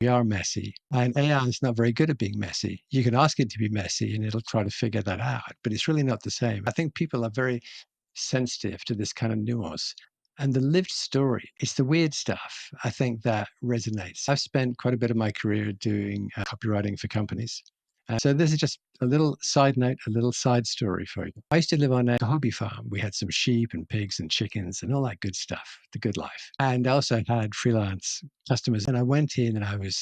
We are messy, and AI is not very good at being messy. You can ask it to be messy and it'll try to figure that out, but it's really not the same. I think people are very sensitive to this kind of nuance. And the lived story, it's the weird stuff, I think, that resonates. I've spent quite a bit of my career doing copywriting for companies. So this is just a little side note, a little side story for you. I used to live on a hobby farm. We had some sheep and pigs and chickens and all that good stuff, the good life. And I also had freelance customers. And I went in and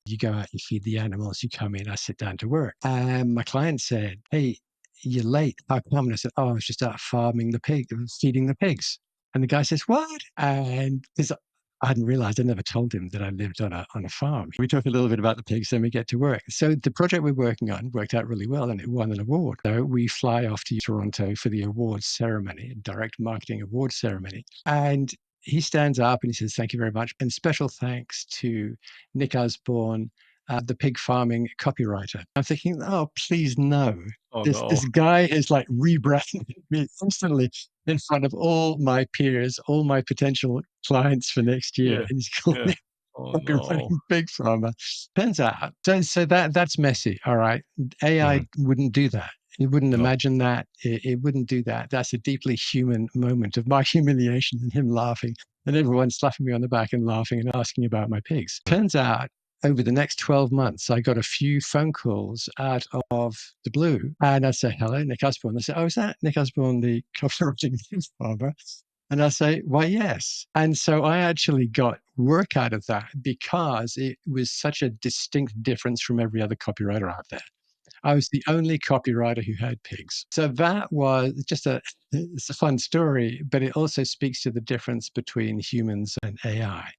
you go out, you feed the animals, you come in, I sit down to work. And my client said, "Hey, you're late. How come?" And I said, "Oh, I was just out farming feeding the pigs." And the guy says, "What?" And because I hadn't realized, I never told him that I lived on a farm. We talk a little bit about the pigs, then we get to work. So the project we're working on worked out really well and it won an award. So we fly off to Toronto for the awards ceremony, direct marketing awards ceremony. And he stands up and he says, "Thank you very much. And special thanks to Nick Osborne, the pig farming copywriter." I'm thinking, oh, please no. Oh This no. guy has like rebranded me instantly in front of all my peers, all my potential clients for next year. Yeah. And he's called Yeah. me Oh a no. copywriting pig farmer. Turns out, so that's messy. All right. AI Mhm. wouldn't do that. It wouldn't No. imagine that. It wouldn't do that. That's a deeply human moment of my humiliation and him laughing and everyone slapping me on the back and laughing and asking about my pigs. Mm. Turns out over the next 12 months, I got a few phone calls out of the blue. And I'd say, "Hello, Nick Osborne." They say, "Oh, is that Nick Osborne, the copywriting farmer?" And I say, "Why, yes." And so I actually got work out of that because it was such a distinct difference from every other copywriter out there. I was the only copywriter who had pigs. So that was just it's a fun story, but it also speaks to the difference between humans and AI.